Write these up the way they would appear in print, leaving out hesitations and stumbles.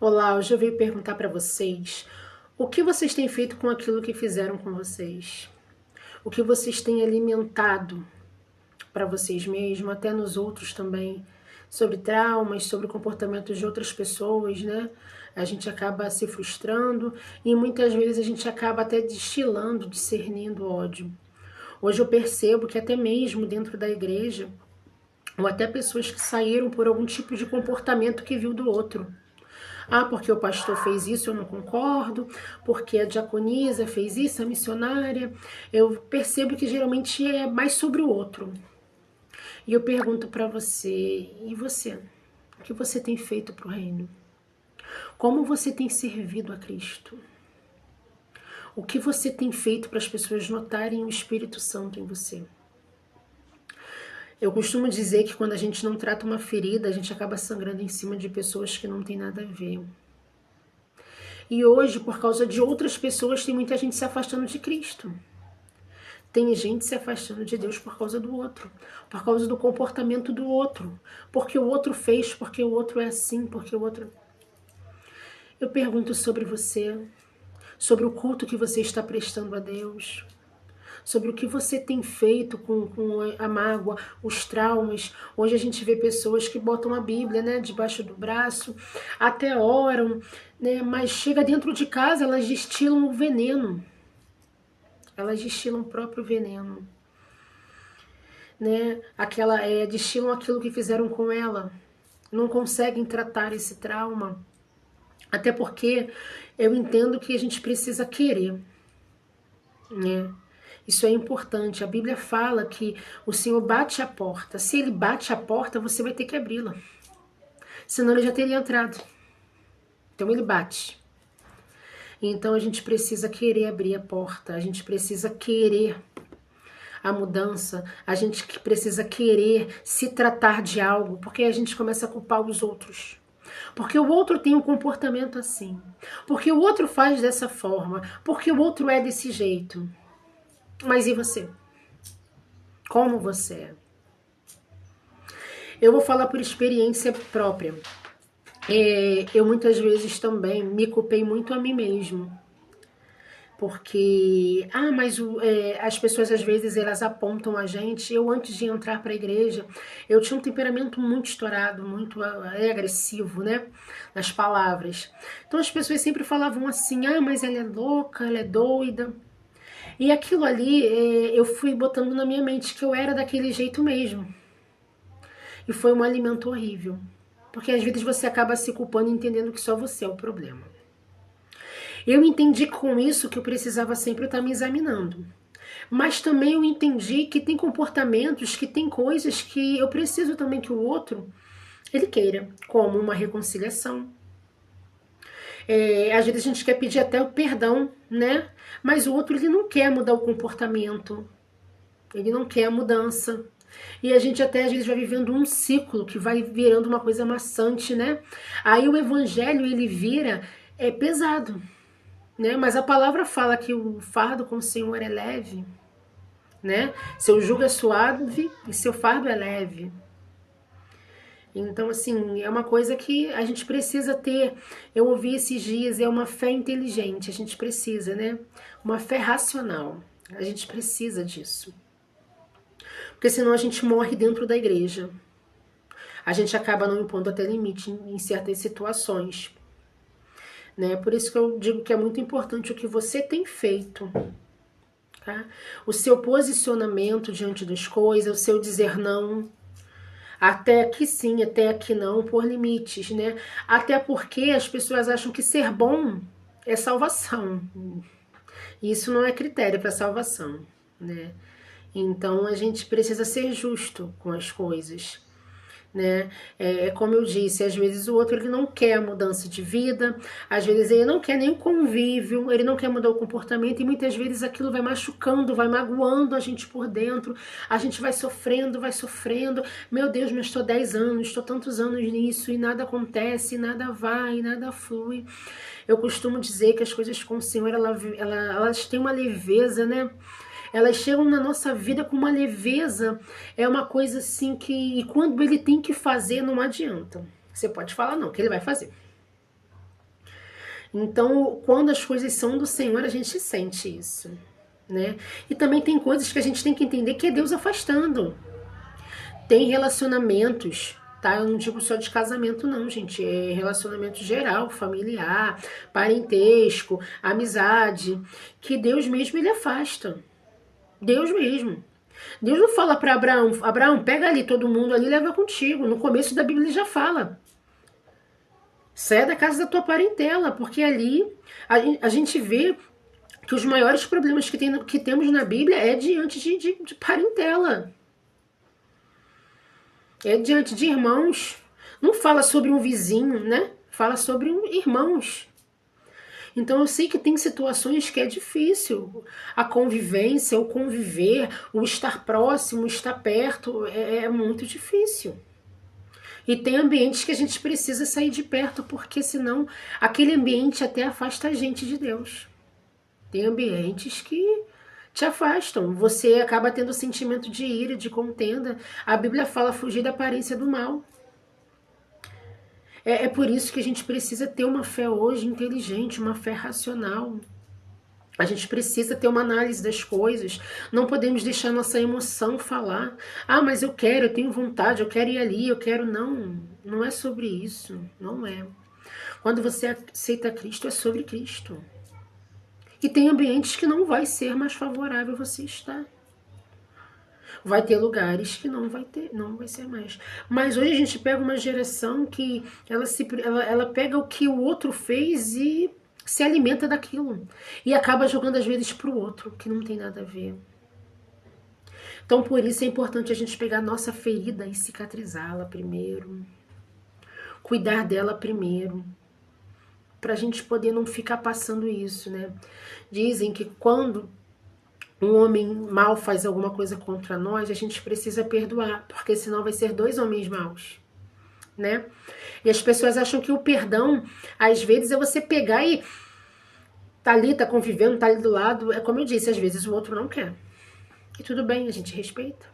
Olá, hoje eu vim perguntar para vocês o que vocês têm feito com aquilo que fizeram com vocês? O que vocês têm alimentado para vocês mesmos, até nos outros também, sobre traumas, sobre comportamentos de outras pessoas, né? A gente acaba se frustrando e muitas vezes a gente acaba até destilando, discernindo ódio. Hoje eu percebo que até mesmo dentro da igreja, ou até pessoas que saíram por algum tipo de comportamento que viu do outro. Ah, porque o pastor fez isso, eu não concordo, porque a diaconisa fez isso, a missionária. Eu percebo que geralmente é mais sobre o outro. E eu pergunto para você, e você? O que você tem feito para o reino? Como você tem servido a Cristo? O que você tem feito para as pessoas notarem o Espírito Santo em você? Eu costumo dizer que quando a gente não trata uma ferida, a gente acaba sangrando em cima de pessoas que não tem nada a ver. E hoje, por causa de outras pessoas, tem muita gente se afastando de Cristo. Tem gente se afastando de Deus por causa do outro, por causa do comportamento do outro, porque o outro fez, porque o outro é assim, porque o outro... Eu pergunto sobre você, sobre o culto que você está prestando a Deus, sobre o que você tem feito com a mágoa, os traumas. Hoje a gente vê pessoas que botam a Bíblia, né, debaixo do braço, até oram, né, mas chega dentro de casa, elas destilam o veneno. Elas destilam o próprio veneno. Né? Destilam aquilo que fizeram com ela. Não conseguem tratar esse trauma. Até porque eu entendo que a gente precisa querer. Né? Isso é importante. A Bíblia fala que o Senhor bate a porta. Se ele bate a porta, você vai ter que abri-la. Senão ele já teria entrado. Então ele bate. Então a gente precisa querer abrir a porta. A gente precisa querer a mudança. A gente precisa querer se tratar de algo. Porque a gente começa a culpar os outros. Porque o outro tem um comportamento assim. Porque o outro faz dessa forma. Porque o outro é desse jeito. Mas e você? Como você é? Eu vou falar por experiência própria. Eu muitas vezes também me culpei muito a mim mesmo. Porque, as pessoas às vezes elas apontam a gente. Eu antes de entrar para a igreja, eu tinha um temperamento muito estourado, muito agressivo, né? Nas palavras. Então as pessoas sempre falavam assim, mas ela é louca, ela é doida. E aquilo ali, eu fui botando na minha mente que eu era daquele jeito mesmo. E foi um alimento horrível. Porque às vezes você acaba se culpando e entendendo que só você é o problema. Eu entendi com isso que eu precisava sempre estar me examinando. Mas também eu entendi que tem comportamentos, que tem coisas que eu preciso também que o outro, ele queira. Como uma reconciliação. Às vezes a gente quer pedir até o perdão, né? Mas o outro, ele não quer mudar o comportamento. Ele não quer a mudança. E a gente até às vezes vai vivendo um ciclo que vai virando uma coisa maçante, né? Aí o evangelho, ele vira pesado, né? Mas a palavra fala que o fardo com o Senhor é leve, né? Seu jugo é suave e seu fardo é leve. Então, assim, é uma coisa que a gente precisa ter. Eu ouvi esses dias, é uma fé inteligente, a gente precisa, né? Uma fé racional, a gente precisa disso. Porque senão a gente morre dentro da igreja. A gente acaba não impondo até limite em certas situações. Né? Por isso que eu digo que é muito importante o que você tem feito. Tá? O seu posicionamento diante das coisas, o seu dizer não. Até aqui sim, até aqui não, por limites, né? Até porque as pessoas acham que ser bom é salvação. E isso não é critério para salvação, né? Então a gente precisa ser justo com as coisas, né? Como eu disse, às vezes o outro ele não quer a mudança de vida, às vezes ele não quer nem o convívio, ele não quer mudar o comportamento e muitas vezes aquilo vai machucando, vai magoando a gente por dentro, a gente vai sofrendo, meu Deus, mas estou 10 anos, estou tantos anos nisso e nada acontece, nada vai, nada flui. Eu costumo dizer que as coisas com o Senhor, elas têm uma leveza, né? Elas chegam na nossa vida com uma leveza, é uma coisa assim que... E quando ele tem que fazer, não adianta. Você pode falar não, que ele vai fazer. Então, quando as coisas são do Senhor, a gente sente isso, né? E também tem coisas que a gente tem que entender que é Deus afastando. Tem relacionamentos, tá? Eu não digo só de casamento não, gente. É relacionamento geral, familiar, parentesco, amizade, que Deus mesmo ele afasta. Deus mesmo. Deus não fala para Abraão, Abraão, pega ali todo mundo ali e leva contigo. No começo da Bíblia ele já fala. Saia da casa da tua parentela, porque ali a gente vê que os maiores problemas que temos na Bíblia é diante de parentela. É diante de irmãos. Não fala sobre um vizinho, né? Fala sobre irmãos. Então eu sei que tem situações que é difícil. A convivência, o conviver, o estar próximo, estar perto, é muito difícil. E tem ambientes que a gente precisa sair de perto, porque senão aquele ambiente até afasta a gente de Deus. Tem ambientes que te afastam. Você acaba tendo sentimento de ira, de contenda. A Bíblia fala fugir da aparência do mal. É por isso que a gente precisa ter uma fé hoje inteligente, uma fé racional. A gente precisa ter uma análise das coisas. Não podemos deixar nossa emoção falar. Ah, mas eu quero, eu tenho vontade, eu quero ir ali, eu quero... Não, não é sobre isso. Não é. Quando você aceita Cristo, é sobre Cristo. E tem ambientes que não vai ser mais favorável você estar. Vai ter lugares que não vai ser mais. Mas hoje a gente pega uma geração que ela pega o que o outro fez e se alimenta daquilo. E acaba jogando às vezes pro outro, que não tem nada a ver. Então por isso é importante a gente pegar a nossa ferida e cicatrizá-la primeiro. Cuidar dela primeiro. Pra gente poder não ficar passando isso, né? Dizem que quando um homem mau faz alguma coisa contra nós, a gente precisa perdoar, porque senão vai ser dois homens maus, né? E as pessoas acham que o perdão, às vezes, é você pegar e tá ali, tá convivendo, tá ali do lado. É como eu disse, às vezes o outro não quer. E tudo bem, a gente respeita.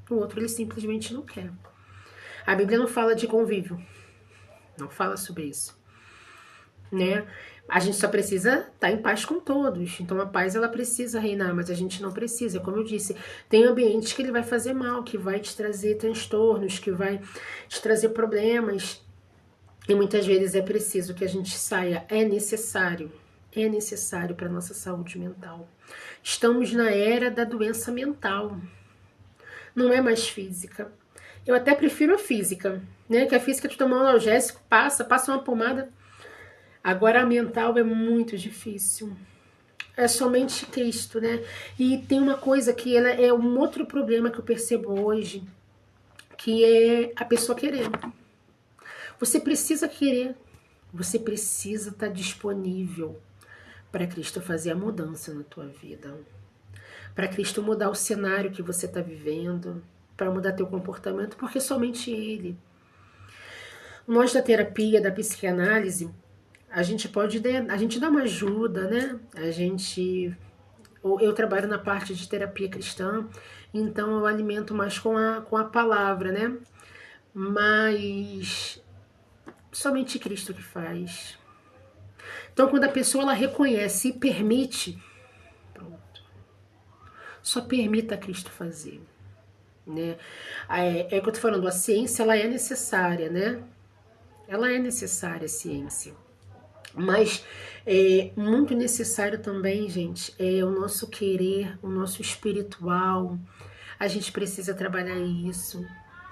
O outro, ele simplesmente não quer. A Bíblia não fala de convívio. Não fala sobre isso, né? A gente só precisa estar em paz com todos. Então a paz ela precisa reinar, mas a gente não precisa. Como eu disse, tem ambientes que ele vai fazer mal, que vai te trazer transtornos, que vai te trazer problemas. E muitas vezes é preciso que a gente saia. É necessário para nossa saúde mental. Estamos na era da doença mental. Não é mais física. Eu até prefiro a física, né? Que a física tu toma um analgésico, passa uma pomada. Agora a mental é muito difícil. É somente Cristo, né? E tem uma coisa que ela é um outro problema que eu percebo hoje, que é a pessoa querer. Você precisa querer. Você precisa estar disponível para Cristo fazer a mudança na tua vida. Para Cristo mudar o cenário que você está vivendo, para mudar teu comportamento, porque somente Ele. Nós da terapia, da psicanálise, a gente dá uma ajuda, né? Eu trabalho na parte de terapia cristã, então eu alimento mais com a palavra, né? Mas somente Cristo que faz. Então quando a pessoa ela reconhece e permite, pronto. Só permita Cristo fazer, né? É o que eu tô falando, a ciência ela é necessária, né? Ela é necessária, a ciência. Mas é muito necessário também, gente, é o nosso querer, o nosso espiritual. A gente precisa trabalhar isso,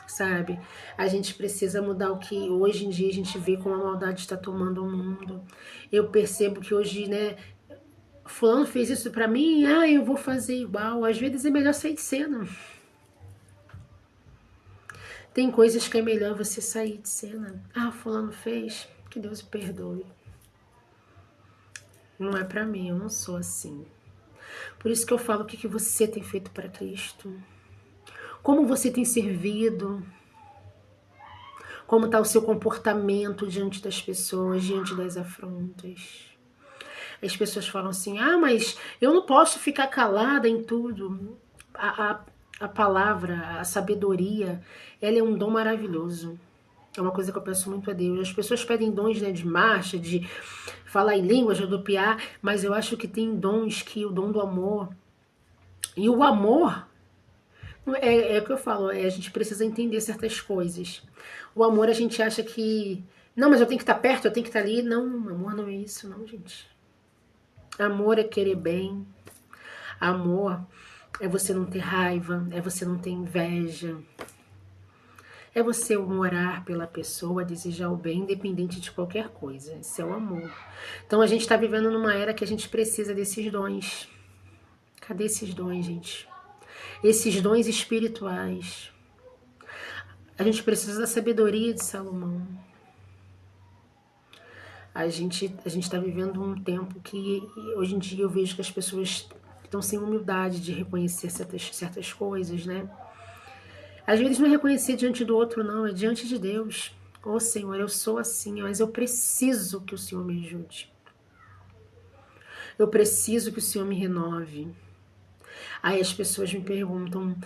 sabe? A gente precisa mudar o que hoje em dia a gente vê como a maldade está tomando o mundo. Eu percebo que hoje, né, fulano fez isso pra mim, eu vou fazer igual. Às vezes é melhor sair de cena. Tem coisas que é melhor você sair de cena. Fulano fez, que Deus o perdoe. Não é pra mim, eu não sou assim. Por isso que eu falo o que você tem feito para Cristo. Como você tem servido. Como está o seu comportamento diante das pessoas, diante das afrontas. As pessoas falam assim, mas eu não posso ficar calada em tudo. A palavra, a sabedoria, ela é um dom maravilhoso. É uma coisa que eu peço muito a Deus. As pessoas pedem dons, né, de marcha, de falar em línguas, de rodopiar, mas eu acho que tem dons que o dom do amor. E o amor, é o que eu falo, a gente precisa entender certas coisas. O amor a gente acha que. Não, mas eu tenho que estar perto, eu tenho que estar ali. Não, amor não é isso, não, gente. Amor é querer bem. Amor é você não ter raiva, é você não ter inveja. É você orar pela pessoa, desejar o bem, independente de qualquer coisa. Esse é o amor. Então a gente está vivendo numa era que a gente precisa desses dons. Cadê esses dons, gente? Esses dons espirituais. A gente precisa da sabedoria de Salomão. A gente está vivendo um tempo que hoje em dia eu vejo que as pessoas estão sem humildade de reconhecer certas coisas, né? Às vezes não é reconhecer diante do outro, não, é diante de Deus. Ô Senhor, eu sou assim, mas eu preciso que o Senhor me ajude. Eu preciso que o Senhor me renove. Aí as pessoas me perguntam,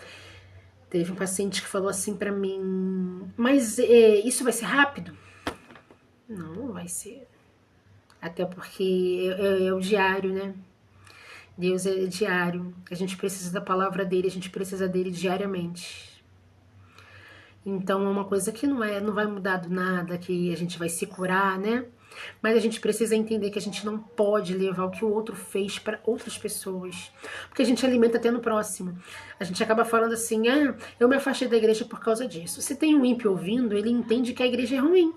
teve um paciente que falou assim pra mim, mas isso vai ser rápido? Não, não vai ser. Até porque é o diário, né? Deus é diário. A gente precisa da palavra dele, a gente precisa dele diariamente. Então é uma coisa que não vai mudar do nada, que a gente vai se curar, né? Mas a gente precisa entender que a gente não pode levar o que o outro fez para outras pessoas. Porque a gente alimenta até no próximo. A gente acaba falando assim, eu me afastei da igreja por causa disso. Se tem um ímpio ouvindo, ele entende que a igreja é ruim.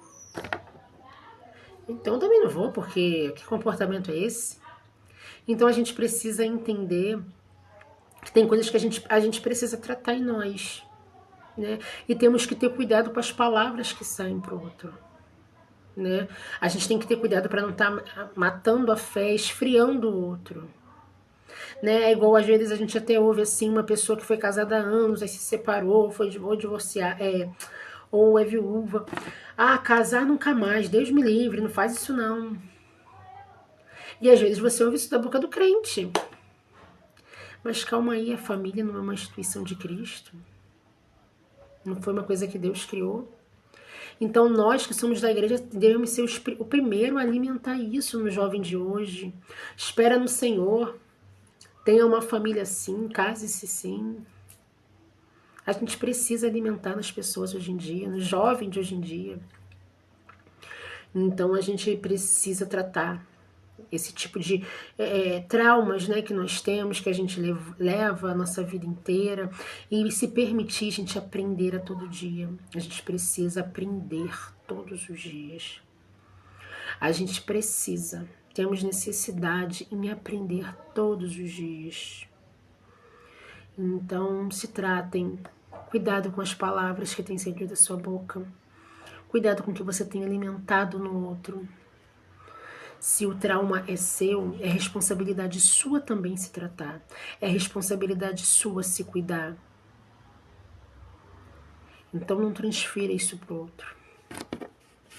Então eu também não vou, porque que comportamento é esse? Então a gente precisa entender que tem coisas que a gente precisa tratar em nós. Né? E temos que ter cuidado com as palavras que saem para o outro. Né? A gente tem que ter cuidado para não estar matando a fé, esfriando o outro. Né? É igual às vezes a gente até ouve assim, uma pessoa que foi casada há anos, aí se separou, ou divorciar, ou é viúva. Casar nunca mais, Deus me livre, não faz isso não. E às vezes você ouve isso da boca do crente. Mas calma aí, a família não é uma instituição de Cristo. Não foi uma coisa que Deus criou. Então nós que somos da igreja devemos ser o primeiro a alimentar isso no jovem de hoje. Espera no Senhor. Tenha uma família assim, case-se sim. A gente precisa alimentar nas pessoas hoje em dia, no jovem de hoje em dia. Então a gente precisa tratar esse tipo de traumas, né, que nós temos, que a gente leva a nossa vida inteira, e se permitir a gente aprender a todo dia. A gente precisa aprender todos os dias. A gente precisa, temos necessidade em aprender todos os dias. Então se tratem, cuidado com as palavras que têm saído da sua boca, cuidado com o que você tem alimentado no outro. Se o trauma é seu, é responsabilidade sua também se tratar. É responsabilidade sua se cuidar. Então não transfira isso para o outro.